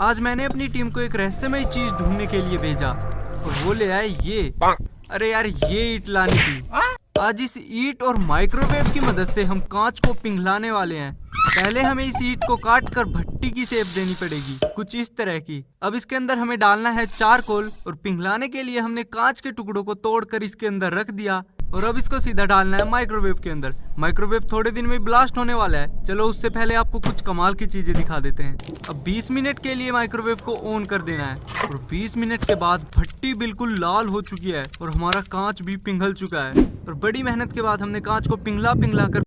आज मैंने अपनी टीम को एक रहस्यमय चीज ढूंढने के लिए भेजा और वो ले आए ये। अरे यार, ये ईंट लानी थी। आज इस ईंट और माइक्रोवेव की मदद से हम कांच को पिघलाने वाले हैं। पहले हमें इस ईंट को काट कर भट्टी की शेप देनी पड़ेगी, कुछ इस तरह की। अब इसके अंदर हमें डालना है चारकोल और पिघलाने के लिए हमने कांच के टुकड़ों को तोड़कर इसके अंदर रख दिया और अब इसको सीधा डालना है माइक्रोवेव के अंदर। माइक्रोवेव थोड़े दिन में ब्लास्ट होने वाला है। चलो उससे पहले आपको कुछ कमाल की चीजें दिखा देते हैं। अब 20 मिनट के लिए माइक्रोवेव को ऑन कर देना है और 20 मिनट के बाद भट्टी बिल्कुल लाल हो चुकी है और हमारा कांच भी पिघल चुका है। और बड़ी मेहनत के बाद हमने कांच को पिघला कर